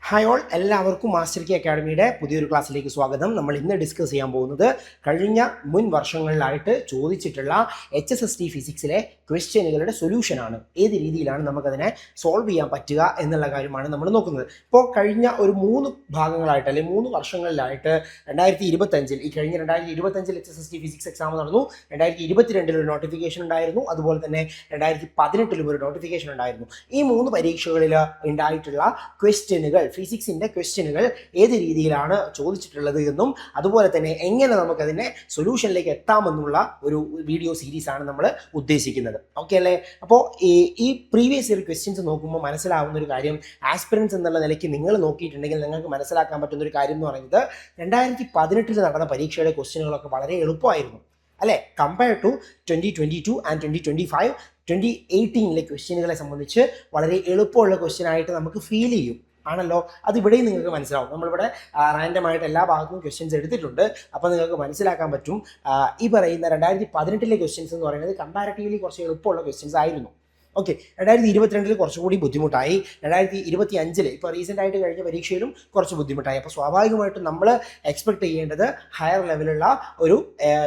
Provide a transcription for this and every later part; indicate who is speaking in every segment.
Speaker 1: Hi all, എല്ലാവർക്കും master കി അക്കാഡമിയുടെ പുതിയൊരു ക്ലാസ്സിലേക്ക് സ്വാഗതം. നമ്മൾ ഇന്ന് ഡിസ്കസ് ചെയ്യാൻ പോകുന്നത് കഴിഞ്ഞ മുൻ വർഷങ്ങളിലായിട്ട് ചോദിച്ചിട്ടുള്ള HSST ഫിസിക്സിലെ ക്വസ്റ്റ്യനുകളുടെ സൊല്യൂഷനാണ്. ഏത് രീതിയിലാണ് നമുക്കതിനെ സോൾവ് ചെയ്യാൻ പറ്റുക എന്നുള്ള കാര്യമാണ് നമ്മൾ നോക്കുന്നത്. ഇപ്പോൾ കഴിഞ്ഞ ഒരു 3 ഭാഗങ്ങളായിട്ട് അല്ലെങ്കിൽ 3 വർഷങ്ങളിലായിട്ട് 2025 ഈ കഴിഞ്ഞ 2025 HSST ഫിസിക്സ് എക്സാം നടന്നു. 2022 ഒരു നോട്ടിഫിക്കേഷൻ ഉണ്ടായിരുന്നു. അതുപോലെ തന്നെ 2018 ഒരു നോട്ടിഫിക്കേഷൻ ഉണ്ടായിരുന്നു. ഈ 3 പരീക്ഷകളിൽ ഉണ്ടായിട്ടുള്ള ക്വസ്റ്റ്യനുകൾ, ഫിസിക്സിൻ്റെ ക്വസ്റ്റ്യനുകൾ ഏത് രീതിയിലാണ് ചോദിച്ചിട്ടുള്ളത് എന്നും അതുപോലെ തന്നെ എങ്ങനെ നമുക്കതിനെ സൊല്യൂഷനിലേക്ക് എത്താമെന്നുള്ള ഒരു വീഡിയോ സീരീസാണ് നമ്മൾ ഉദ്ദേശിക്കുന്നത്. ഓക്കെ അല്ലേ? അപ്പോൾ ഈ പ്രീവിയസ് ഇയർ ക്വസ്റ്റ്യൻസ് നോക്കുമ്പോൾ മനസ്സിലാവുന്ന ഒരു കാര്യം, ആസ്പിറൻസ് എന്നുള്ള നിലയ്ക്ക് നിങ്ങൾ നോക്കിയിട്ടുണ്ടെങ്കിൽ നിങ്ങൾക്ക് മനസ്സിലാക്കാൻ പറ്റുന്ന ഒരു കാര്യം എന്ന് പറയുന്നത് 2018 നടന്ന പരീക്ഷയുടെ ക്വസ്റ്റ്യനുകളൊക്കെ വളരെ എളുപ്പമായിരുന്നു അല്ലേ? കമ്പയർ ടു 2022 ആൻഡ് 2025 2018 ക്വസ്റ്റ്യനുകളെ സംബന്ധിച്ച് വളരെ എളുപ്പമുള്ള ക്വസ്റ്റ്യൻ ആയിട്ട് നമുക്ക് ഫീൽ ചെയ്യും ആണല്ലോ. അതിവിടെയും നിങ്ങൾക്ക് മനസ്സിലാവും. നമ്മളിവിടെ റാൻഡമായിട്ട് എല്ലാ ഭാഗത്തും ക്വസ്റ്റ്യൻസ് എടുത്തിട്ടുണ്ട്. അപ്പോൾ നിങ്ങൾക്ക് മനസ്സിലാക്കാൻ പറ്റും ഈ പറയുന്ന 2018 ക്വസ്റ്റ്യൻസ് എന്ന് പറയുന്നത് കമ്പാരിറ്റീവ്ലി കുറച്ച് എളുപ്പമുള്ള ക്വസ്റ്റ്യൻസ് ആയിരുന്നു. ഓക്കെ, 2022 കുറച്ചുകൂടി ബുദ്ധിമുട്ടായി. 2025 ഇപ്പോൾ റീസെൻ്റ് ആയിട്ട് കഴിഞ്ഞ പരീക്ഷയിലും കുറച്ച് ബുദ്ധിമുട്ടായി. അപ്പോൾ സ്വാഭാവികമായിട്ടും നമ്മൾ എക്സ്പെക്ട് ചെയ്യേണ്ടത് ഹയർ ലെവലുള്ള ഒരു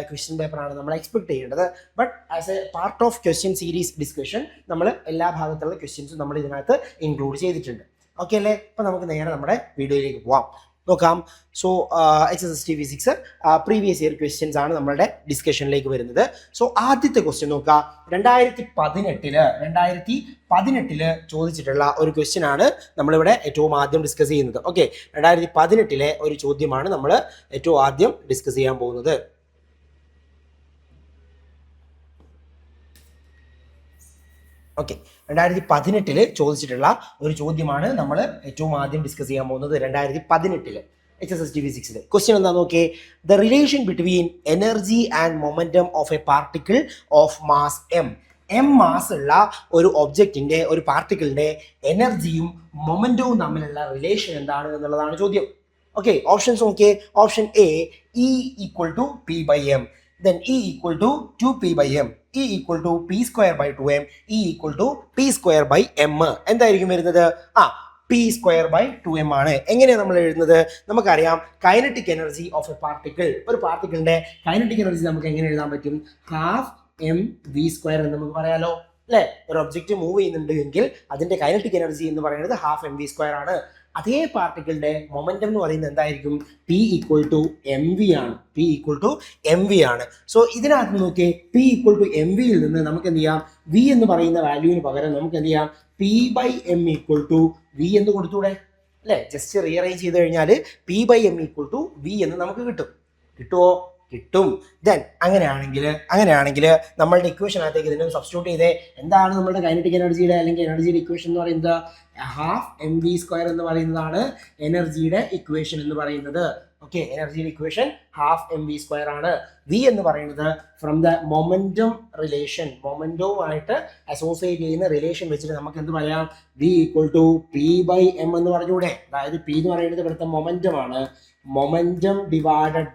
Speaker 1: ക്വസ്റ്റ്യൻ പേപ്പറാണ് നമ്മൾ എക്സ്പെക്ട് ചെയ്യേണ്ടത്. But as A part of question series discussion നമ്മൾ എല്ലാ ഭാഗത്തുള്ള ക്വസ്റ്റ്യൻസും നമ്മൾ ഇതിനകത്ത് ഇൻക്ലൂഡ് ചെയ്തിട്ടുണ്ട്. ഓക്കെ അല്ലേ? അപ്പോൾ നമുക്ക് നേരെ നമ്മുടെ വീഡിയോയിലേക്ക് പോവാം, നോക്കാം. So HSST physics previous year questions ആണ് നമ്മളുടെ ഡിസ്കഷനിലേക്ക് വരുന്നത്. സോ ആദ്യത്തെ ക്വസ്റ്റ്യൻ നോക്കാം. 2018 ചോദിച്ചിട്ടുള്ള ഒരു ക്വസ്റ്റ്യൻ ആണ് നമ്മളിവിടെ ഏറ്റവും ആദ്യം ഡിസ്കസ് ചെയ്യുന്നത്. ഓക്കെ, 2018 ഒരു ചോദ്യമാണ് നമ്മൾ ഏറ്റവും ആദ്യം ഡിസ്കസ് ചെയ്യാൻ പോകുന്നത്. ഓക്കെ, 2018 ചോദിച്ചിട്ടുള്ള ഒരു ചോദ്യമാണ് നമ്മൾ ഏറ്റവും ആദ്യം ഡിസ്കസ് ചെയ്യാൻ പോകുന്നത്. 2018 HSST ഫിസിക്സിൽ ക്വസ്റ്റ്യൻ എന്താ നോക്കിയേ. The relation between energy and momentum of A particle of mass M mass ഉള്ള ഒരു ഒബ്ജക്റ്റിന്റെ, ഒരു പാർട്ടിക്കിളിന്റെ എനർജിയും മൊമെന്റവും തമ്മിലുള്ള റിലേഷൻ എന്താണ് എന്നുള്ളതാണ് ചോദ്യം. ഓക്കെ, ഓപ്ഷൻസ് നോക്കിയേ. Option A E = P/m, then E = 2P/m, E = P²/2m, E = P²/m. എന്തായിരിക്കും വരുന്നത്? P²/2m ആണ്. എങ്ങനെയാണ് നമ്മൾ എഴുതുന്നത്? നമുക്കറിയാം, kinetic energy of A particle, ഒരു പാർട്ടിക്കിളിന്റെ കൈനറ്റിക് എനർജി നമുക്ക് എങ്ങനെ എഴുതാൻ പറ്റും? ½ mv² എന്ന് നമുക്ക് പറയാലോ അല്ലേ? ഒരു ഒബ്ജക്റ്റ് മൂവ് ചെയ്യുന്നുണ്ട് എങ്കിൽ അതിന്റെ കൈനറ്റിക് എനർജി എന്ന് പറയുന്നത് ½ mv² ആണ്. അതേ പാർട്ടിക്കിളിന്റെ മൊമെന്റം എന്ന് പറയുന്നത് എന്തായിരിക്കും? P = mv ആണ്. P = mv ആണ്. സോ ഇതിനകത്ത് നോക്കിയേ, P = mv യിൽ നിന്ന് നമുക്ക് എന്ത് ചെയ്യാം? V എന്ന് പറയുന്ന വാല്യൂവിന് പകരം നമുക്ക് എന്ത് ചെയ്യാം? P/m = v എന്ന് കൊടുത്തൂടെ അല്ലേ? ജസ്റ്റ് റീഅറേഞ്ച് ചെയ്ത് കഴിഞ്ഞാൽ P/m = v എന്ന് നമുക്ക് കിട്ടുമോ? കിട്ടും. ദെൻ അങ്ങനെയാണെങ്കിൽ നമ്മളുടെ ഇക്വേഷനകത്തേക്ക് ഇതിനെ സബ്സ്റ്റിറ്റ്യൂട്ട് ചെയ്തേ. എന്താണ് നമ്മളുടെ കൈനറ്റിക് എനർജിയുടെ അല്ലെങ്കിൽ എനർജിയുടെ ഇക്വേഷൻ എന്ന് പറയുന്നത്? ½ mv² എന്ന് പറയുന്നതാണ് എനർജിയുടെ ഇക്വേഷൻ എന്ന് പറയുന്നത്. ഓക്കെ, എനർജിയുടെ ഇക്വേഷൻ ½ mv² ആണ്. V എന്ന് പറയുന്നത് ഫ്രം ദ മൊമെന്റം റിലേഷൻ, മൊമെന്റവുമായിട്ട് അസോസിയേറ്റ് ചെയ്യുന്ന റിലേഷൻ വെച്ചിട്ട് നമുക്ക് എന്ത് പറയാം? V = P/m എന്ന് പറഞ്ഞൂടെ? അതായത് P എന്ന് പറയുന്നത് ഇവിടുത്തെ മൊമെന്റം ആണ്. മൊമെന്റം ഡിവൈഡഡ്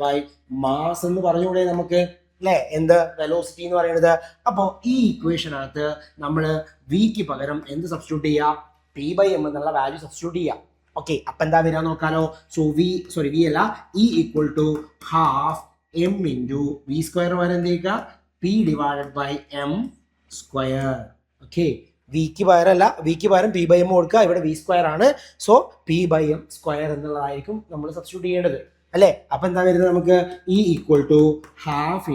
Speaker 1: ബൈ മാസ് എന്ന് പറഞ്ഞൂടെ നമുക്ക് അല്ലേ? എന്ത് വെലോസിറ്റി എന്ന് പറയുന്നത്. അപ്പോൾ ഈ ഇക്വേഷനകത്ത് നമ്മൾ വിക്ക് പകരം എന്ത് സബ്സ്റ്റിറ്റ്യൂട്ട് ചെയ്യുക? P/m എന്നുള്ള വാല്യൂ സബ്സ്റ്റിറ്റ്യൂട്ട് ചെയ്യുക. ഓക്കെ, അപ്പം എന്താ വരിക നോക്കാലോ. സോ വി അല്ല, E = ½ m × v² വരെ എന്ത് ചെയ്യുക? P/m². ഓക്കെ, വിക്ക് പകരം P/m കൊടുക്കുക. ഇവിടെ v² ആണ്. സോ P/m² എന്നുള്ളതായിരിക്കും നമ്മൾ സബ്സ്റ്റിറ്റ്യൂട്ട് ചെയ്യേണ്ടത് അല്ലേ? അപ്പം എന്താ വരുന്നത് നമുക്ക്? E = ½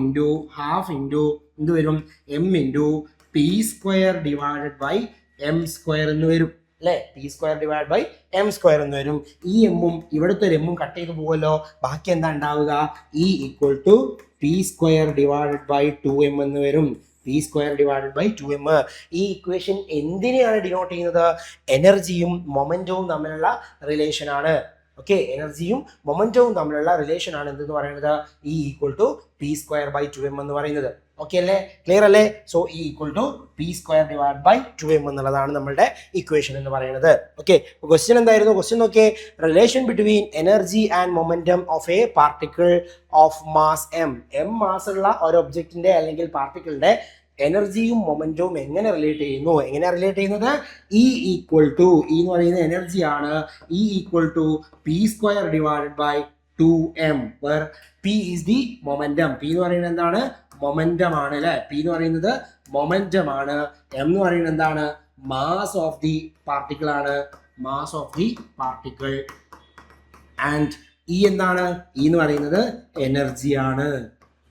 Speaker 1: എന്ത് വരും? m × P²/m² എന്ന് വരും അല്ലേ? P²/m² എന്ന് വരും. ഈ എമ്മും ഇവിടുത്തെ ഒരു എമ്മും കട്ട് ചെയ്ത് പോകുമല്ലോ. ബാക്കി എന്താ ഉണ്ടാവുക? E = P²/2m എന്ന് വരും. P²/2m. ഈ ഇക്വേഷൻ എന്തിനെയാണ് ഡിനോട്ട് ചെയ്യുന്നത്? എനർജിയും മൊമെന്റവും തമ്മിലുള്ള റിലേഷൻ ആണ്. ഓക്കെ, എനർജിയും മൊമെന്റവും തമ്മിലുള്ള റിലേഷൻ ആണ് എന്തെന്ന് പറയുന്നത്? E = P²/2m എന്ന് പറയുന്നത്. ഓക്കെ അല്ലേ? ക്ലിയർ അല്ലേ? സോ E = P²/2m എന്നുള്ളതാണ് നമ്മളുടെ ഇക്വേഷൻ എന്ന് പറയുന്നത്. ഓക്കെ, ക്വസ്റ്റ്യൻ എന്തായിരുന്നു? ക്വസ്റ്റ്യൻ നോക്കിയേ. Relation between energy and momentum of A particle of mass M mass ഉള്ള ഒരു ഒബ്ജക്റ്റിന്റെ അല്ലെങ്കിൽ പാർട്ടിക്കിളിന്റെ എനർജിയും മൊമെന്റവും എങ്ങനെ റിലേറ്റ് ചെയ്യുന്നു? എങ്ങനെയാണ് റിലേറ്റ് ചെയ്യുന്നത്? E ഈക്വൽ ടു, ഇ എന്ന് പറയുന്നത് എനർജിയാണ്, E equal to p² divided by 2m, where p is the momentum. p എന്ന് പറയുന്നത് എന്താണ്? മൊമെന്റം ആണ് അല്ലെ. p എന്ന് പറയുന്നത് മൊമെന്റം ആണ്. m എന്ന് പറയുന്നത് എന്താണ്? മാസ് ഓഫ് ദി പാർട്ടിക്കിൾ ആണ്, mass of the particle. And E എന്താണ്? ഇ എന്ന് പറയുന്നത് എനർജി ആണ്.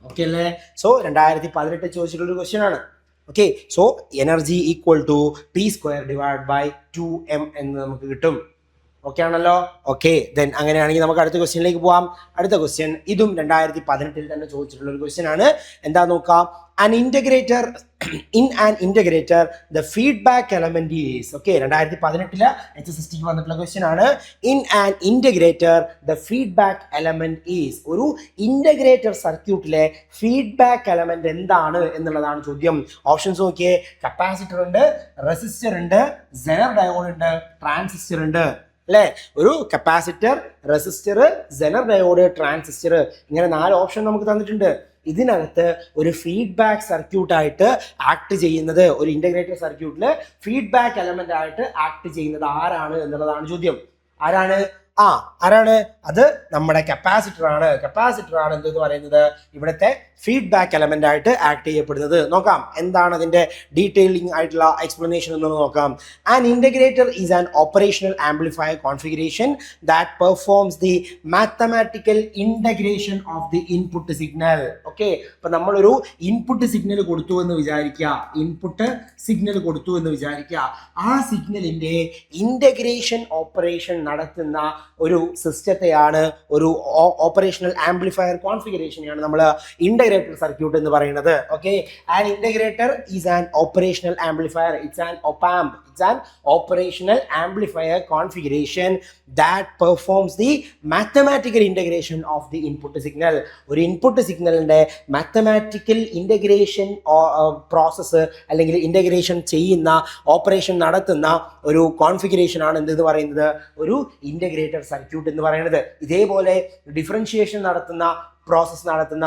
Speaker 1: ഓക്കെ അല്ലേ? സോ 2018 ചോദിച്ചിട്ടുള്ള ഒരു ക്വസ്റ്റ്യൻ ആണ്. Okay, so energy equal to p² divide by 2m എന്ന് നമുക്ക് കിട്ടും. ഓക്കെ ആണല്ലോ? ഓക്കെ, ദെൻ അങ്ങനെയാണെങ്കിൽ നമുക്ക് അടുത്ത ക്വസ്റ്റ്യനിലേക്ക് പോവാം. അടുത്ത ക്വസ്റ്റ്യൻ ഇതും 2018 തന്നെ ചോദിച്ചിട്ടുള്ള ഒരു ക്വസ്റ്റ്യൻ ആണ്. എന്താ നോക്കാം? an integrator in an integrator the feedback element is, okay, 2018 HSST ക്ക് വന്നിട്ടുള്ള ക്വസ്റ്റ്യൻ ആണ്. in an integrator the feedback element is, ഒരു ഇന്റഗ്രേറ്റർ സർക്യൂട്ടിലെ ഫീഡ്ബാക്ക് എലമെന്റ് എന്താണ് എന്നുള്ളതാണ് ചോദ്യം. ഓപ്ഷൻസ് നോക്കിയേ. കപ്പാസിറ്റർ ഉണ്ട്, റെസിസ്റ്റർ ഉണ്ട്, സെനർ ഡയോഡ് ഉണ്ട്, ട്രാൻസിസ്റ്റർ ഉണ്ട് അല്ലേ? ഒരു capacitor, resistor, Zener diode, transistor, ഇങ്ങനെ 4 ഓപ്ഷൻ നമുക്ക് തന്നിട്ടുണ്ട്. ഇതിനകത്ത് ഒരു ഫീഡ്ബാക്ക് സർക്യൂട്ടായിട്ട് ആക്ട് ചെയ്യുന്നത്, ഒരു ഇന്റഗ്രേറ്റർ സർക്യൂട്ടിൽ ഫീഡ്ബാക്ക് എലമെന്റ് ആയിട്ട് ആക്ട് ചെയ്യുന്നത് ആരാണ് എന്നുള്ളതാണ് ചോദ്യം. ആരാണ്? ആരാണ്? അത് നമ്മുടെ കപ്പാസിറ്റർ ആണ്. കപ്പാസിറ്റർ ആണ് എന്തെന്ന് പറയുന്നത് ഇവിടുത്തെ ഫീഡ്ബാക്ക് എലമെന്റ് ആയിട്ട് ആക്ട് ചെയ്യപ്പെടുന്നത്. നോക്കാം എന്താണ് അതിന്റെ ഡീറ്റെയിലിംഗ് ആയിട്ടുള്ള എക്സ്പ്ലനേഷൻ എന്ന് നോക്കാം. An integrator is an operational amplifier configuration that performs the mathematical integration of the input signal. Okay, അപ്പൊ നമ്മളൊരു ഇൻപുട്ട് സിഗ്നൽ കൊടുത്തു എന്ന് വിചാരിക്കുക, ഇൻപുട്ട് സിഗ്നൽ കൊടുത്തു എന്ന് വിചാരിക്കുക. ആ സിഗ്നലിന്റെ ഇന്റഗ്രേഷൻ ഓപ്പറേഷൻ നടത്തുന്ന ഒരു സിസ്റ്റത്തെയാണ്, ഒരു ഓപ്പറേഷണൽ ആംപ്ലിഫയർ കോൺഫിഗറേഷനെയാണ് നമ്മൾ ഇന്റഗ്രേറ്റർ സർക്യൂട്ട് എന്ന് പറയുന്നത്. Okay, an integrator is an operational amplifier, it's an opamp, it's an operational amplifier configuration that performs the mathematical integration of the input signal. ഒരു ഇൻപുട്ട് സിഗ്നലിന്റെ mathematical integration process അല്ലെങ്കിൽ integration ചെയ്യുന്ന, operation നടത്തുന്ന ഒരു configuration ആണ് എന്തെന്ന് പറയുന്നത് ഒരു ഇന്റഗ്രേറ്റർ സർക്യൂട്ട് എന്ന് പറയുന്നത്. ഇതേപോലെ ഡിഫറൻഷിയേഷൻ നടത്തുന്ന, പ്രോസസ്സ് നടത്തുന്ന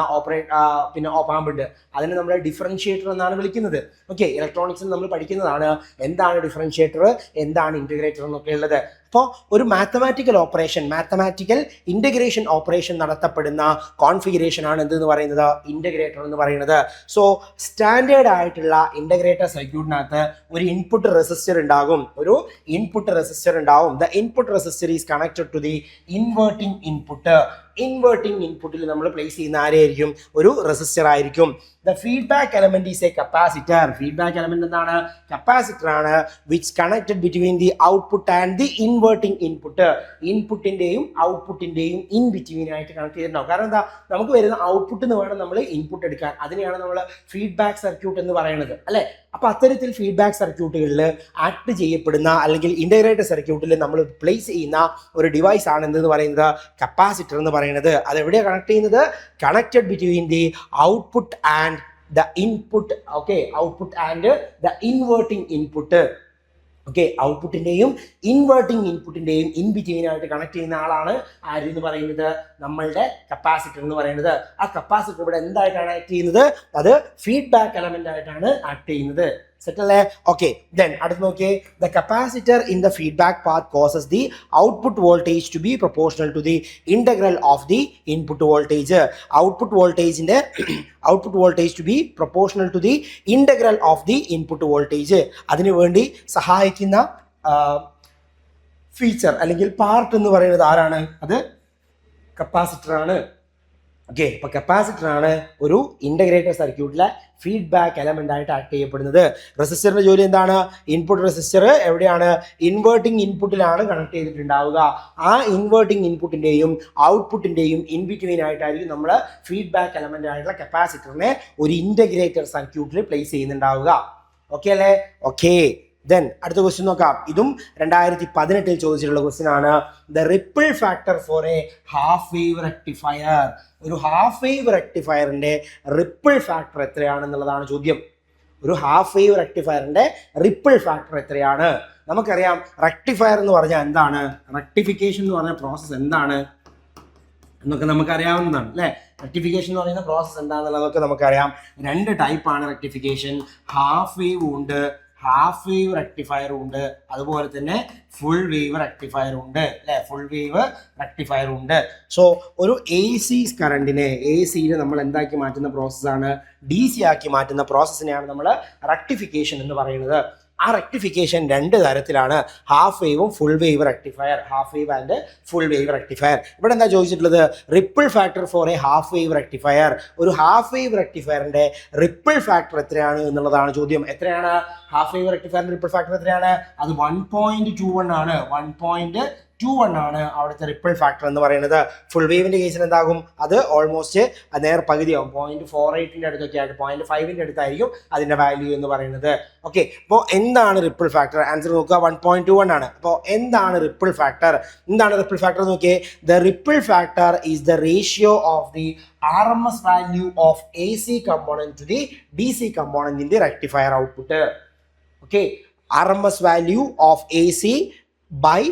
Speaker 1: പിന്നെ ഓപാമ്പ് ഉണ്ട്, അതിനെ നമ്മൾ ഡിഫറൻഷിയേറ്റർ എന്നാണ് വിളിക്കുന്നത്. ഓക്കെ, ഇലക്ട്രോണിക്സിൽ നമ്മൾ പഠിക്കുന്നതാണ് എന്താണ് ഡിഫറൻഷിയേറ്റർ, എന്താണ് ഇന്റഗ്രേറ്റർ എന്നൊക്കെ ഉള്ളത്. അപ്പോൾ ഒരു mathematical operation, mathematical integration operation നടത്തപ്പെടുന്ന കോൺഫിഗറേഷൻ ആണ് എന്തെന്ന് പറയുന്നത് ഇന്റഗ്രേറ്റർ എന്ന് പറയുന്നത്. സോ സ്റ്റാൻഡേർഡ് ആയിട്ടുള്ള ഇന്റഗ്രേറ്റർ സർക്യൂട്ടിനകത്ത് ഒരു ഇൻപുട്ട് റെസിസ്റ്റർ ഉണ്ടാകും, ഒരു ഇൻപുട്ട് റെസിസ്റ്റർ ഉണ്ടാവും. The input resistor is connected to the inverting input. Inverting ഇൻപുട്ടിൽ നമ്മൾ പ്ലേസ് ചെയ്യുന്ന ആരായിരിക്കും? ഒരു റെസിസ്റ്റർ ആയിരിക്കും. The feedback element is a capacitor. Feedback element എന്താണ്? കപ്പാസിറ്റർ ആണ്. Which connected between the output and the inverting input. ഇൻപുട്ടിന്റെയും ഔട്ട്പുട്ടിന്റെയും ഇൻ ബിറ്റ്വീൻ ആയിട്ട് കണക്ട് ചെയ്തിട്ടുണ്ടാവും. കാരണം എന്താ? നമുക്ക് വരുന്ന ഔട്ട്പുട്ട് എന്ന് വേണം നമ്മൾ ഇൻപുട്ട് എടുക്കാൻ. അതിനെയാണ് നമ്മൾ ഫീഡ്ബാക്ക് സർക്യൂട്ട് എന്ന് പറയുന്നത് അല്ലെ. അപ്പൊ അത്തരത്തിൽ ഫീഡ്ബാക്ക് സർക്യൂട്ടുകളിൽ ആക്ട് ചെയ്യപ്പെടുന്ന അല്ലെങ്കിൽ ഇന്റഗ്രേറ്റഡ് സർക്യൂട്ടിൽ നമ്മൾ പ്ലേസ് ചെയ്യുന്ന ഒരു ഡിവൈസ് ആണ് എന്തെന്ന് പറയുന്നത് കപ്പാസിറ്റർ എന്ന് പറയുന്നത്. അത് എവിടെയാണ് കണക്ട് ചെയ്യുന്നത്? Connected between the output and the input. Okay, output and the inverting input. Okay, ഔട്ട്പുട്ടിന്റെയും ഇൻവേർട്ടിംഗ് ഇൻപുട്ടിന്റെയും ഇൻ ബിറ്റ്വീൻ ആയിട്ട് കണക്ട് ചെയ്യുന്ന ആളാണ് ആര് എന്ന് പറയുന്നത്? നമ്മളുടെ കപ്പാസിറ്റർ എന്ന് പറയുന്നത്. ആ കപ്പാസിറ്റർ ഇവിടെ എന്തായിട്ടാണ് ആക്ട് ചെയ്യുന്നത്? അത് ഫീഡ്ബാക്ക് എലമെന്റ് ആയിട്ടാണ് ആക്ട് ചെയ്യുന്നത്. സെറ്റ് അല്ലേ? ഓക്കെ, ദെൻ അടുത്ത് നോക്കിയേ. The capacitor in the feedback path causes the output voltage to be proportional to the integral of the input voltage. Output വോൾട്ടേജിന്റെ output voltage to be proportional to the integral of the input voltage. അതിനുവേണ്ടി സഹായിക്കുന്ന feature അല്ലെങ്കിൽ part എന്ന് പറയുന്നത് ആരാണ്? അത് capacitor ആണ്. Okay, അപ്പൊ കപ്പാസിറ്റർ ആണ് ഒരു ഇന്റഗ്രേറ്റർ സർക്യൂട്ടിലെ ഫീഡ്ബാക്ക് എലമെന്റ് ആയിട്ട് ആക്ട് ചെയ്യപ്പെടുന്നത്. റെസിസ്റ്ററിന്റെ ജോലി എന്താണ്? ഇൻപുട്ട് റെസിസ്റ്റർ എവിടെയാണ്? ഇൻവേർട്ടിംഗ് ഇൻപുട്ടിലാണ് കണക്ട് ചെയ്തിട്ടുണ്ടാവുക. ആ ഇൻവേർട്ടിംഗ് ഇൻപുട്ടിന്റെയും ഔട്ട്പുട്ടിന്റെയും ഇൻ ബിറ്റ്വീൻ ആയിട്ടായിരിക്കും നമ്മൾ ഫീഡ്ബാക്ക് എലമെന്റ് ആയിട്ടുള്ള കപ്പാസിറ്ററിനെ ഒരു ഇന്റഗ്രേറ്റർ സർക്യൂട്ടിൽ പ്ലേസ് ചെയ്യുന്നുണ്ടാവുക. ഓക്കെ അല്ലേ? ഓക്കെ, ദെൻ അടുത്ത ക്വസ്റ്റ്യൻ നോക്കാം. ഇതും 2018 ചോദിച്ചിട്ടുള്ള ക്വസ്റ്റ്യൻ ആണ്. The ripple factor for a half wave rectifier. ഒരു ഹാഫ് വേവ് റെക്ടിഫയറിന്റെ റിപ്പിൾ ഫാക്ടർ എത്രയാണെന്നുള്ളതാണ് ചോദ്യം. ഒരു ഹാഫ് വേവ് റെക്ടിഫയറിന്റെ റിപ്പിൾ ഫാക്ടർ എത്രയാണ്? നമുക്കറിയാം റെക്ടിഫയർ എന്ന് പറഞ്ഞാൽ എന്താണ്? റെക്ടിഫിക്കേഷൻ എന്ന് പറഞ്ഞ പ്രോസസ്സ് എന്താണ്? എന്നൊക്കെ നമുക്കറിയാവുന്നതാണ് അല്ലേ. റെക്ടിഫിക്കേഷൻ എന്ന് പറയുന്ന പ്രോസസ്സ് എന്താണെന്നുള്ളതൊക്കെ നമുക്കറിയാം. 2 ടൈപ്പാണ് റെക്ടിഫിക്കേഷൻ. ഹാഫ് വേവ് ഉണ്ട്, ഹാഫ് വേവ് റെക്ടിഫയർ ഉണ്ട്, അതുപോലെ തന്നെ ഫുൾ വേവ് റെക്ടിഫയർ ഉണ്ട് അല്ലെ. ഫുൾ വേവ് റെക്ടിഫയർ ഉണ്ട്. സോ ഒരു എ സി കറണ്ടിനെ എ സിയിൽ നമ്മൾ എന്താക്കി മാറ്റുന്ന പ്രോസസ്സാണ്, ഡി സി ആക്കി മാറ്റുന്ന പ്രോസസ്സിനെയാണ് നമ്മൾ റെക്ടിഫിക്കേഷൻ എന്ന് പറയുന്നത്. ആ റെക്ടിഫിക്കേഷൻ 2 തരത്തിലാണ്, ഹാഫ് വേവും full wave rectifier. Half wave and full wave rectifier. ഇവിടെ എന്താ ചോദിച്ചിട്ടുള്ളത്, ripple factor for a half wave rectifier. ഒരു ഹാഫ് വേവ് റെക്ടിഫയറിന്റെ റിപ്പിൾ ഫാക്ടർ എത്രയാണ് എന്നുള്ളതാണ് ചോദ്യം. എത്രയാണ് ഹാഫ് വേവ് റെക്ടിഫയറിന്റെ റിപ്പിൾ ഫാക്ടർ എത്രയാണ്? അത് 1.21 ആണ്. 1.21 ആണ് അവിടുത്തെ റിപ്പിൾ ഫാക്ടർ എന്ന് പറയുന്നത്. ഫുൾ വേവിന്റെ കേസിൽ എന്താകും, അത് ഓൾമോസ്റ്റ് നേർ പകുതിയാവും. 0.48 അടുത്തൊക്കെ ആയിട്ട് 0.5 അടുത്തായിരിക്കും അതിന്റെ വാല്യൂ എന്ന് പറയുന്നത്. ഓക്കെ, അപ്പോൾ എന്താണ് റിപ്പിൾ ഫാക്ടർ? ആൻസർ നോക്കുക, 1.21 ആണ്. അപ്പോൾ എന്താണ് റിപ്പിൾ ഫാക്ടർ? എന്താണ് റിപ്പിൾ ഫാക്ടർ നോക്കിയേ. The ripple factor is the ratio of the RMS value of AC component to the DC component in the rectifier output. Okay, RMS value of AC by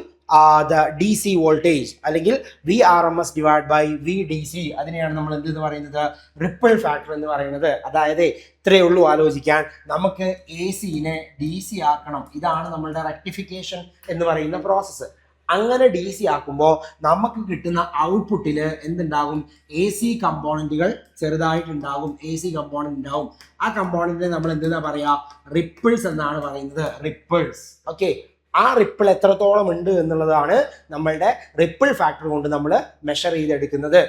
Speaker 1: the DC voltage അല്ലെങ്കിൽ VRMS divide by VDC, അതിനെയാണ് നമ്മൾ എന്തെന്ന് പറയുന്നത്, ripple factor എന്ന് പറയുന്നത്. അതായത് ഇത്രയേ ഉള്ളൂ ആലോചിക്കാൻ. നമുക്ക് AC-നെ DC ആക്കണം. ഇതാണ് നമ്മളുടെ റെക്ടിഫിക്കേഷൻ എന്ന് പറയുന്ന പ്രോസസ്സ്. അങ്ങനെ DC ആക്കുമ്പോൾ നമുക്ക് കിട്ടുന്ന ഔട്ട്പുട്ടിൽ എന്തുണ്ടാകും, AC കമ്പോണന്റുകൾ ചെറുതായിട്ടുണ്ടാകും. AC കമ്പോണന്റ് ഉണ്ടാവും. ആ കമ്പോണന്റിനെ നമ്മൾ എന്തെന്നാ പറയാ, റിപ്പിൾസ് എന്നാണ് പറയുന്നത്. റിപ്പിൾസ്. ഓക്കെ, ആ റിപ്പിൾ എത്രത്തോളം ഉണ്ട് എന്നുള്ളതാണ് നമ്മളുടെ റിപ്പിൾ ഫാക്ടർ കൊണ്ട് നമ്മൾ മെഷർ ചെയ്തെടുക്കുന്നത്.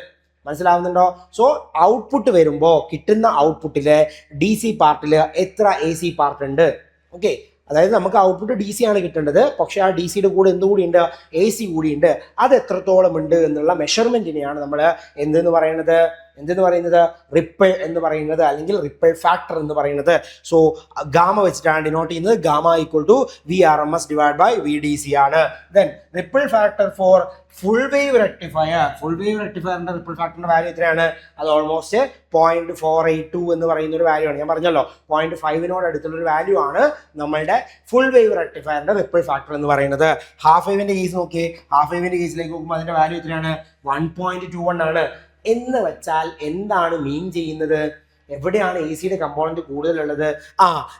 Speaker 1: മനസ്സിലാവുന്നുണ്ടോ? സോ ഔട്ട്പുട്ട് വരുമ്പോൾ കിട്ടുന്ന ഔട്ട്പുട്ടിലെ DC പാർട്ടിൽ എത്ര AC പാർട്ട് ഉണ്ട്. ഓക്കെ, അതായത് നമുക്ക് ഔട്ട്പുട്ട് DC ആണ് കിട്ടേണ്ടത്, പക്ഷെ ആ DCയുടെ കൂടെ എന്തുകൂടി ഉണ്ട്, AC കൂടിയുണ്ട്. അത് എത്രത്തോളം ഉണ്ട് എന്നുള്ള മെഷർമെന്റിനെയാണ് നമ്മൾ എന്തെന്ന് പറയുന്നത്, റിപ്പിൾ എന്ന് പറയുന്നത്, അല്ലെങ്കിൽ റിപ്പിൾ ഫാക്ടർ എന്ന് പറയുന്നത്. സോ ഗാമ വെച്ചിട്ടാണ് ഡിനോട്ട് ചെയ്യുന്നത്. Gamma equal to VRMS divide by VDC ആണ്. Then ripple factor for full wave rectifier. Full wave റെക്ടിഫയറിന്റെ റിപ്പിൾ ഫാക്ടറിന്റെ വാല്യൂ എത്രയാണ്? അത് ഓൾമോസ്റ്റ് 0.482 എന്ന് പറയുന്ന ഒരു വാല്യൂ ആണ്. ഞാൻ പറഞ്ഞല്ലോ 0.5 അടുത്തുള്ള ഒരു വാല്യൂ ആണ് നമ്മളുടെ ഫുൾ വേവ് റെക്ടിഫയറിന്റെ റിപ്പിൾ ഫാക്ടർ എന്ന് പറയുന്നത്. ഹാഫ് വേവിന്റെ കേസ് നോക്കി, ഹാഫ് വേവിന്റെ കേസിലേക്ക് നോക്കുമ്പോൾ അതിന്റെ വാല്യൂ എത്രയാണ്? 1.21 ആണ്. എന്ന് വെച്ചാൽ എന്താണ് മീൻ ചെയ്യുന്നത്? എവിടെയാണ് AC-യുടെ കമ്പോണന്റ് കൂടുതലുള്ളത്?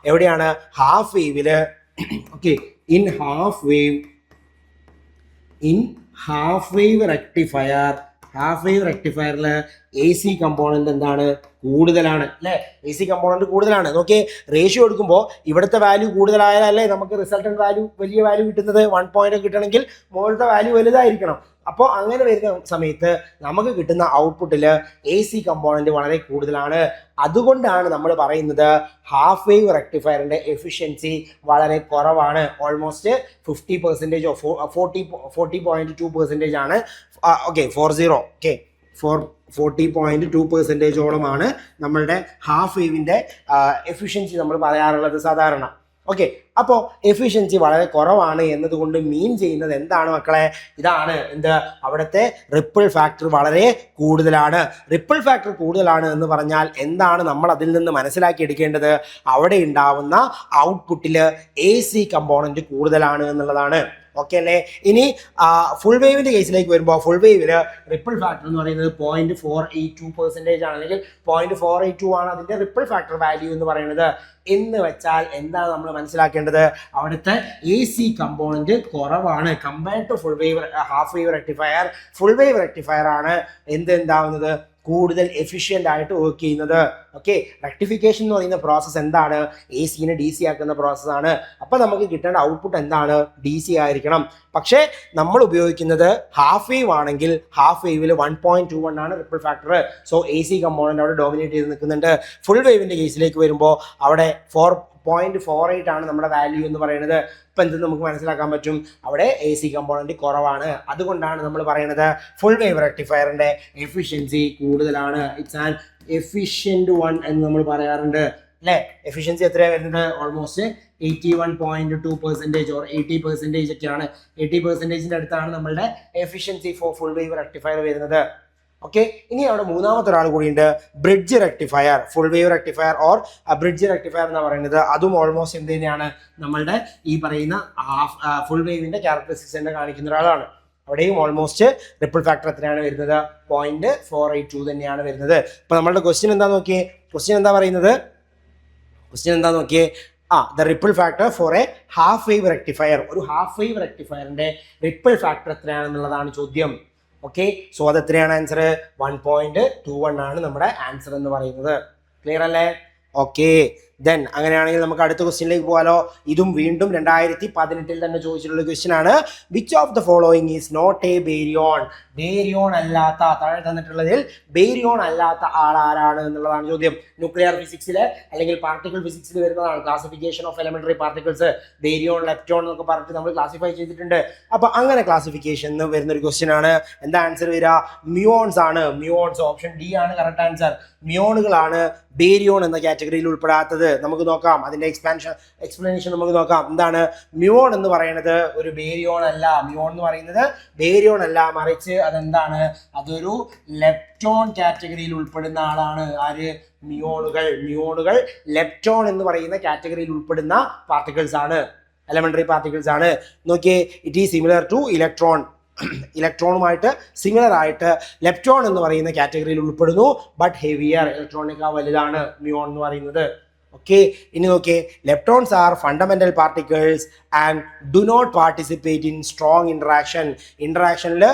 Speaker 1: എവിടെയാണ്? ഹാഫ് വേവില്. Okay, in half wave rectifier. Half wave റെക്ടിഫയറിൽ AC കമ്പോണന്റ് എന്താണ്? കൂടുതലാണ് അല്ലേ. AC കമ്പോണന്റ് കൂടുതലാണ്. നോക്കിയേ, റേഷ്യോ എടുക്കുമ്പോൾ ഇവിടുത്തെ വാല്യൂ കൂടുതലായാലല്ലേ നമുക്ക് റിസൾട്ടന്റ് വാല്യൂ, വലിയ വാല്യൂ കിട്ടുന്നത്. 1 പോയിന്റ് കിട്ടണമെങ്കിൽ മുകളിലത്തെ വാല്യൂ വലുതായിരിക്കണം. അപ്പോൾ അങ്ങനെ വരുന്ന സമയത്ത് നമുക്ക് കിട്ടുന്ന ഔട്ട്പുട്ടിൽ AC കമ്പോണന്റ് വളരെ കൂടുതലാണ്. അതുകൊണ്ടാണ് നമ്മൾ പറയുന്നത് ഹാഫ് വേവ് റെക്ടിഫയറിന്റെ എഫിഷ്യൻസി വളരെ കുറവാണ്. ഓൾമോസ്റ്റ് 50% 40.2% ആണ്. ഓക്കെ, 40.2%ഓളമാണ് നമ്മളുടെ ഹാഫ് വേവിന്റെ എഫിഷ്യൻസി നമ്മൾ പറയാറുള്ളത് സാധാരണ. ഓക്കെ, അപ്പോൾ എഫിഷ്യൻസി വളരെ കുറവാണ് എന്നതുകൊണ്ട് മീൻ ചെയ്യുന്നത് എന്താണ് മക്കളെ? ഇതാണ് എന്ത്, അവിടുത്തെ റിപ്പിൾ ഫാക്ടർ വളരെ കൂടുതലാണ്. റിപ്പിൾ ഫാക്ടർ കൂടുതലാണ് എന്ന് പറഞ്ഞാൽ എന്താണ് നമ്മൾ അതിൽ നിന്ന് മനസ്സിലാക്കി എടുക്കേണ്ടത്? അവിടെ ഉണ്ടാവുന്ന ഔട്ട്പുട്ടിൽ AC കമ്പോണന്റ് കൂടുതലാണ് എന്നുള്ളതാണ്. ഓക്കെ അല്ലേ. ഇനി ഫുൾ വേവിന്റെ കേസിലേക്ക് വരുമ്പോൾ ഫുൾ വേവില് റിപ്പിൾ ഫാക്ടർ എന്ന് പറയുന്നത് 0.482% ആണ്, അല്ലെങ്കിൽ 0.482 ആണ് അതിന്റെ റിപ്പിൾ ഫാക്ടർ വാല്യൂ എന്ന് പറയുന്നത്. എന്ന് വെച്ചാൽ എന്താണ് നമ്മൾ മനസ്സിലാക്കേണ്ടത്? അവിടുത്തെ AC കമ്പോണന്റ് കുറവാണ് compared to full wave. Half wave rectifier, full wave rectifier ആണ് എന്താവുന്നത്, കൂടുതൽ എഫിഷ്യൻ്റ് ആയിട്ട് വർക്ക് ചെയ്യുന്നത്. ഓക്കെ, റെക്ടിഫിക്കേഷൻ എന്ന് പറയുന്ന പ്രോസസ്സ് എന്താണ്? AC-നെ DC ആക്കുന്ന പ്രോസസ്സാണ്. അപ്പോൾ നമുക്ക് കിട്ടേണ്ട ഔട്ട്പുട്ട് എന്താണ്? DC ആയിരിക്കണം. പക്ഷേ നമ്മൾ ഉപയോഗിക്കുന്നത് ഹാഫ് വേവ് ആണെങ്കിൽ ഹാഫ് വേവിൽ 1.21 ആണ് ripple factor. So AC component അവിടെ ഡോമിനേറ്റ് ചെയ്ത് നിൽക്കുന്നുണ്ട്. ഫുൾ വേവിന്റെ കേസിലേക്ക് വരുമ്പോൾ അവിടെ 4.48 ആണ് നമ്മുടെ വാല്യൂ എന്ന് പറയുന്നത്. ഇപ്പം എന്ത് നമുക്ക് മനസ്സിലാക്കാൻ പറ്റും? അവിടെ AC കമ്പോണന്റ് കുറവാണ്. അതുകൊണ്ടാണ് നമ്മൾ പറയുന്നത് ഫുൾ വേവ് റെക്ടിഫയറിന്റെ എഫിഷ്യൻസി കൂടുതലാണ്. ഇറ്റ്സ് ആൻ എഫിഷ്യന്റ് വൺ എന്ന് നമ്മൾ പറയാറുണ്ട് അല്ലേ. എഫിഷ്യൻസി എത്രയാണ് വരുന്നത്? ഓൾമോസ്റ്റ് 81.2% ഓർ 80% ഒക്കെയാണ്. 80%ന്റെ അടുത്താണ് നമ്മളുടെ efficiency for full wave rectifier വരുന്നത്. ഓക്കെ, ഇനി അവിടെ മൂന്നാമത്തെ ഒരാൾ കൂടിയുണ്ട്, bridge rectifier. Full wave rectifier or bridge rectifier എന്ന് പറയുന്നത് അതും ഓൾമോസ്റ്റ് എന്ത് തന്നെയാണ്, നമ്മളുടെ ഈ പറയുന്ന ഫുൾ വേവിന്റെ ക്യാരക്ടറിസ്റ്റിക്സ് തന്നെ കാണിക്കുന്ന ഒരാളാണ്. അവിടെയും ഓൾമോസ്റ്റ് റിപ്പിൾ ഫാക്ടർ എത്രയാണ് വരുന്നത്? 0.482 തന്നെയാണ് വരുന്നത്. അപ്പൊ നമ്മളുടെ ക്വസ്റ്റ്യൻ എന്താ നോക്കിയേ? ക്വസ്റ്റ്യൻ എന്താ നോക്കിയേ? The ripple factor for a half wave rectifier. ഒരു ഹാഫ് വേവ് റെക്ടിഫയറിന്റെ റിപ്പിൾ ഫാക്ടർ എത്രയാണെന്നുള്ളതാണ് ചോദ്യം. ഓക്കെ, സോ അത് എത്രയാണ് ആൻസർ? 1.21 ആണ് നമ്മുടെ ആൻസർ എന്ന് പറയുന്നത്. ക്ലിയർ അല്ലേ? ഓക്കെ, ദെൻ അങ്ങനെയാണെങ്കിൽ നമുക്ക് അടുത്ത ക്വസ്റ്റ്യനിലേക്ക് പോകാലോ. ഇതും വീണ്ടും 2018 തന്നെ ചോദിച്ചിട്ടുള്ള ക്വസ്റ്റ്യൻ ആണ്. Which of the following is not a baryon? Baryon അല്ലാത്ത, താഴെ തന്നിട്ടുള്ളതിൽ ബേരിയോൺ അല്ലാത്ത ആൾ ആരാണ് എന്നുള്ളതാണ് ചോദ്യം. ന്യൂക്ലിയർ ഫിസിക്സില് അല്ലെങ്കിൽ പാർട്ടിക്കിൾ ഫിസിക്സിൽ വരുന്നതാണ് classification of elementary particles. Baryon, lepton എന്നൊക്കെ പറഞ്ഞിട്ട് നമ്മൾ ക്ലാസിഫൈ ചെയ്തിട്ടുണ്ട്. അപ്പൊ അങ്ങനെ ക്ലാസിഫിക്കേഷൻ വരുന്ന ഒരു ക്വസ്റ്റ്യൻ ആണ്. എന്താ ആൻസർ വരിക? മ്യൂയോൺസ് ആണ്. മ്യൂയോൺസ്, ഓപ്ഷൻ ഡി ആണ് കറക്റ്റ് ആൻസർ. മ്യൂയോണുകളാണ് ബേരിയോൺ എന്ന കാറ്റഗറിയിൽ ഉൾപ്പെടാത്തത്. നമുക്ക് നോക്കാം അതിന്റെ എക്സ്പ്ലനേഷൻ നമുക്ക് നോക്കാം. എന്താണ് മ്യൂയോൺ എന്ന് പറയുന്നത്? ഒരു ബേരിയോൺ അല്ല. മ്യൂയോൺ എന്ന് പറയുന്നത് ബേരിയോൺ അല്ല, മറിച്ച് അതെന്താണ്? അതൊരു ലെപ്റ്റോൺ കാറ്റഗറിയിൽ ഉൾപ്പെടുന്ന ആളാണ്. ആര്? മ്യൂയോണുകൾ ലെപ്റ്റോൺ എന്ന് പറയുന്ന കാറ്റഗറിയിൽ ഉൾപ്പെടുന്ന പാർട്ടിക്കിൾസ് ആണ്, എലമെന്ററി പാർട്ടിക്കിൾസ് ആണ്. നോക്കിയേ, ഇറ്റ് ഈസ് സിമിലർ ടു ഇലക്ട്രോണുമായിട്ട് സിമിലർ ആയിട്ട് ലെപ്റ്റോൺ എന്ന് പറയുന്ന കാറ്റഗറിയിൽ ഉൾപ്പെടുന്നു. ബട്ട് ഹെവിയർ, ഇലക്ട്രോണിനേക്കാൾ വലുതാണ് മ്യൂയോൺ എന്ന് പറയുന്നത്. ഓക്കെ, ഇനി നോക്കിയേ, leptons are fundamental particles and do not participate in strong ഇന്ററാക്ഷനിൽ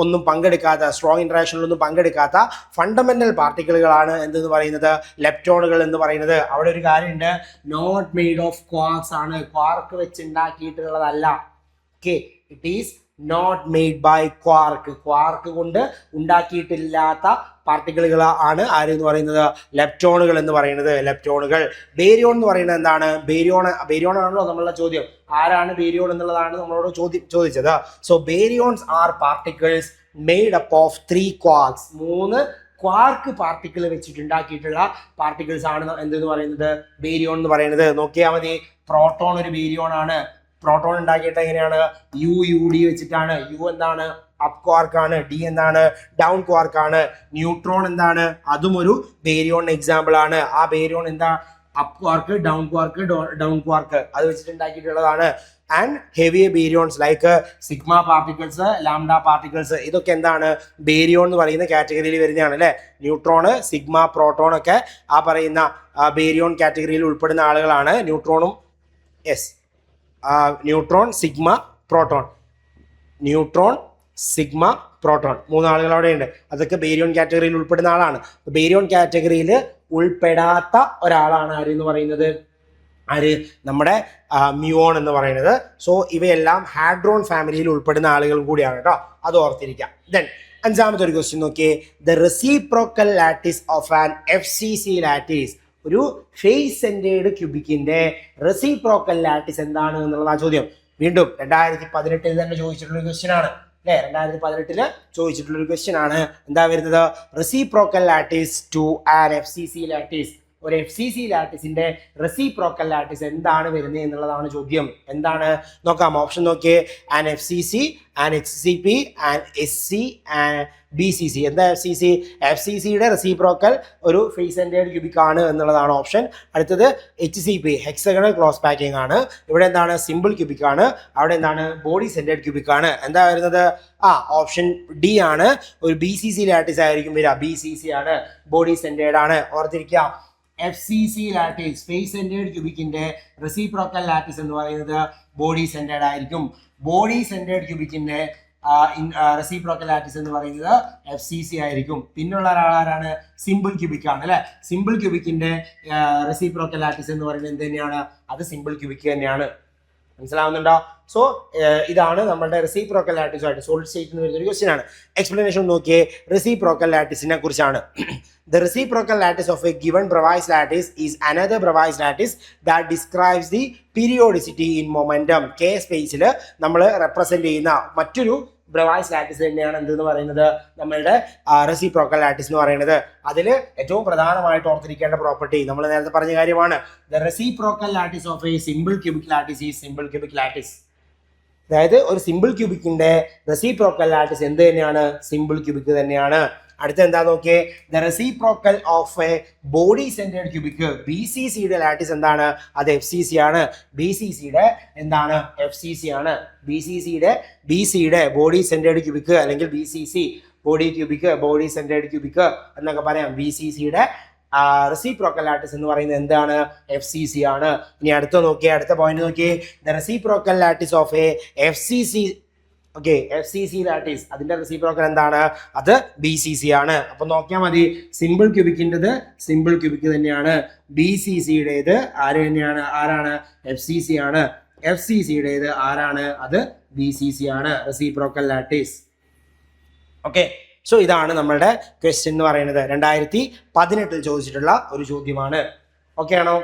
Speaker 1: ഒന്നും പങ്കെടുക്കാത്ത, സ്ട്രോങ് ഇന്ററാക്ഷനിലൊന്നും പങ്കെടുക്കാത്ത ഫണ്ടമെന്റൽ പാർട്ടിക്കിളുകളാണ് എന്തെന്ന് പറയുന്നത്? ലെപ്റ്റോണുകൾ എന്ന് പറയുന്നത്. അവിടെ ഒരു കാര്യമുണ്ട്, നോട്ട് മെയ്ഡ് ഓഫ് ക്വാർക്സ് ആണ്. ക്വാർക്ക് വെച്ച് ഉണ്ടാക്കിയിട്ടുള്ളതല്ല. Okay, it is not made by quark കൊണ്ട് ഉണ്ടാക്കിയിട്ടില്ലാത്ത പാർട്ടിക്കിളുകൾ ആണ് ആര് എന്ന് പറയുന്നത്? ലെപ്റ്റോണുകൾ എന്ന് പറയുന്നത്. ബേരിയോൺ എന്ന് പറയുന്നത് എന്താണ്? ബേരിയോൺ ആണല്ലോ നമ്മളുടെ ചോദ്യം. ആരാണ് ബേരിയോൺ എന്നുള്ളതാണ് നമ്മളോട് ചോദിച്ചത്. So baryons are particles made up of 3 quarks. 3 quark particle വെച്ചിട്ട് ഉണ്ടാക്കിയിട്ടുള്ള പാർട്ടിക്കിൾസ് ആണ് എന്തെന്ന് പറയുന്നത്? ബേരിയോൺ എന്ന് പറയുന്നത്. നോക്കിയാൽ മതി, പ്രോട്ടോൺ ഒരു ബേരിയോൺ ആണ്. പ്രോട്ടോൺ ഉണ്ടാക്കിയിട്ട് എങ്ങനെയാണ്? UUD വെച്ചിട്ടാണ്. യു എന്താണ്? അപ്പ് ക്വാർക്ക് ആണ്. ഡി എന്താണ്? ഡൗൺ ക്വാർക്ക് ആണ്. ന്യൂട്രോൺ എന്താണ്? അതും ഒരു ബേരിയോൺ എക്സാമ്പിൾ ആണ്. ആ ബേരിയോൺ എന്താ? അപ്പ് ക്വാർക്ക്, ഡൗൺ ക്വാർക്ക് അത് വെച്ചിട്ട് ഉണ്ടാക്കിയിട്ടുള്ളതാണ്. And heavy baryons like sigma particles, lambda particles, ഇതൊക്കെ എന്താണ്? ബേരിയോൺ എന്ന് പറയുന്ന കാറ്റഗറിയിൽ വരുന്നതാണ് അല്ലെ. ന്യൂട്രോണ്, സിഗ്മ, പ്രോട്ടോൺ ഒക്കെ ആ പറയുന്ന ബേരിയോൺ കാറ്റഗറിയിൽ ഉൾപ്പെടുന്ന ആളുകളാണ്. ന്യൂട്രോൺ, സിഗ്മ, പ്രോട്ടോൺ 3 ആളുകൾ അവിടെ ഉണ്ട്. അതൊക്കെ ബേരിയോൺ കാറ്റഗറിയിൽ ഉൾപ്പെടുന്ന ആളാണ്. ബേരിയോൺ കാറ്റഗറിയിൽ ഉൾപ്പെടാത്ത ഒരാളാണ് ആര് എന്ന് പറയുന്നത്? നമ്മുടെ മ്യൂയോൺ എന്ന് പറയുന്നത്. സോ ഇവയെല്ലാം ഹാഡ്രോൺ ഫാമിലിയിൽ ഉൾപ്പെടുന്ന ആളുകൾ കൂടിയാണ് കേട്ടോ, അത് ഓർത്തിരിക്കാം. ദെൻ അഞ്ചാമത്തെ ഒരു ക്വസ്റ്റ്യൻ നോക്കിയേ, the reciprocal lattice of an FCC lattice. ഒരു ഫേസ് സെന്റേർഡ് ക്യൂബിക്കിന്റെ റെസിപ്രോക്കൽ ലാറ്റിസ് എന്താണ് എന്നുള്ളതാ ചോദ്യം. വീണ്ടും 2018 തന്നെ ചോദിച്ചിട്ടുള്ള ക്വസ്റ്റ്യൻ ആണ് അല്ലെ. 2018 ചോദിച്ചിട്ടുള്ള ഒരു ക്വസ്റ്റ്യൻ ആണ്. എന്താ വരുന്നത്? Reciprocal lattice to an FCC lattice. ഒരു FCC ലാറ്റിസിന്റെ റെസിപ്രോക്കൽ ലാറ്റിസ് എന്താണ് വരുന്നത് എന്നുള്ളതാണ് ചോദ്യം. എന്താണ് നോക്കാം, ഓപ്ഷൻ നോക്കിയേ. An FCC, an HCP, an SC, an BCC. എന്താ FCCയുടെ റെസിപ്രോക്കൽ ഒരു ഫേസ് സെന്റേർഡ് ക്യൂബിക് ആണ് എന്നുള്ളതാണ് ഓപ്ഷൻ. അടുത്തത് HCP, ഹെക്സഗണൽ ക്ലോസ് പാക്കിംഗ് ആണ്. ഇവിടെ എന്താണ്? സിമ്പിൾ ക്യൂബിക് ആണ്. അവിടെ എന്താണ്? ബോഡി സെന്റേർഡ് ക്യൂബിക് ആണ്. എന്താ വരുന്നത്? ഓപ്ഷൻ ഡി ആണ്. ഒരു BCC ലാറ്റിസ് ആയിരിക്കും വരിക. BCC ആണ്, ബോഡി സെന്റേർഡ് ആണ്, ഓർത്തിരിക്കുക. FCC ലാറ്റിസ്, ഫേസ് സെന്റേർഡ് ക്യൂബിക്കിന്റെ റെസിപ്രോക്കൽ ലാറ്റിസ് എന്ന് പറയുന്നത് ബോഡി സെന്റേർഡ് ആയിരിക്കും. ബോഡി സെന്റേർഡ് ക്യൂബിക്കിന്റെ റെസിപ്രോക്കൽ ലാറ്റിസ് എന്ന് പറയുന്നത് FCC ആയിരിക്കും. പിന്നുള്ള ഒരാളാരാണ്? സിമ്പിൾ ക്യൂബിക് ആണ് അല്ലെ. സിമ്പിൾ ക്യൂബിക്കിന്റെ റെസിപ്രോക്കൽ ലാറ്റിസ് എന്ന് പറയുന്നത് എന്ത് തന്നെയാണ്? അത് സിമ്പിൾ ക്യൂബിക് തന്നെയാണ്. മനസ്സിലാവുന്നുണ്ടോ? സോ ഇതാണ് നമ്മുടെ റെസിപ്രോക്കൽ ലാറ്റിസുമായിട്ട് സോളിഡ് സ്റ്റേറ്റ് എന്ന് വരുന്ന ഒരു ക്വസ്റ്റ്യൻ ആണ്. എക്സ്പ്ലനേഷൻ നോക്കിയേ, റെസിപ്രോക്കൽ ലാറ്റിസിനെ കുറിച്ചാണ്. The reciprocal lattice of a given Bravais lattice is another Bravais lattice that describes the periodicity in momentum. K സ്പേസിൽ നമ്മൾ റെപ്രസെന്റ് ചെയ്യുന്ന മറ്റൊരു ബ്രവായ്സ് ലാറ്റിസ് തന്നെയാണ് എന്തെന്ന് പറയുന്നത്? നമ്മളുടെ റെസിപ്രോക്കൽ ലാറ്റിസ് എന്ന് പറയുന്നത്. അതിൽ ഏറ്റവും പ്രധാനമായിട്ട് ഓർത്തിരിക്കേണ്ട പ്രോപ്പർട്ടി നമ്മൾ നേരത്തെ പറഞ്ഞ കാര്യമാണ്. The reciprocal lattice of A simple cubic lattice is simple cubic lattice. അതായത് ഒരു സിമ്പിൾ ക്യൂബിക്കിന്റെ റെസിപ്രോക്കൽ ലാറ്റിസ് എന്ത് തന്നെയാണ്? സിമ്പിൾ ക്യൂബിക് തന്നെയാണ്. അടുത്ത എന്താ നോക്കിയേ, the reciprocal of A body centred cubic. B C സിയുടെ ലാറ്റിസ് എന്താണ്? അത് എഫ് സി സി ആണ്. ബി സി സിയുടെ എന്താണ്? എഫ് സി സി ആണ്. ബി സിയുടെ ബോഡി സെന്റേർഡ് ക്യൂബിക് അല്ലെങ്കിൽ B C C body cubic, body centred cubic എന്നൊക്കെ പറയാം. ബി സി സിയുടെ റെസിപ്രോക്കൽ ലാറ്റിസ് എന്ന് പറയുന്നത് എന്താണ്? എഫ് സി സി ആണ്. ഇനി അടുത്ത നോക്കിയേ, അടുത്ത പോയിന്റ് നോക്കിയേ, the reciprocal lattice of A F C C. Okay, F C C lattice അതിന്റെ റെസിപ്രോക്കൽ എന്താണ്? അത് ബി സി സി ആണ്. അപ്പൊ നോക്കിയാൽ മതി, സിമ്പിൾ ക്യൂബിക്കിൻ്റെത് സിമ്പിൾ ക്യൂബിക് തന്നെയാണ്. ബി സി സിയുടേത് ആരാണ്? എഫ് സി സി ആണ്. എഫ് സി സിയുടേത് ആരാണ്? അത് ബി സി സി ആണ്. Reciprocal lattice. ഓക്കെ, സോ ഇതാണ് നമ്മളുടെ ക്വസ്റ്റ്യൻ എന്ന് പറയുന്നത്. 2018 ചോദിച്ചിട്ടുള്ള ഒരു ചോദ്യമാണ്. ഓക്കെ ആണോ?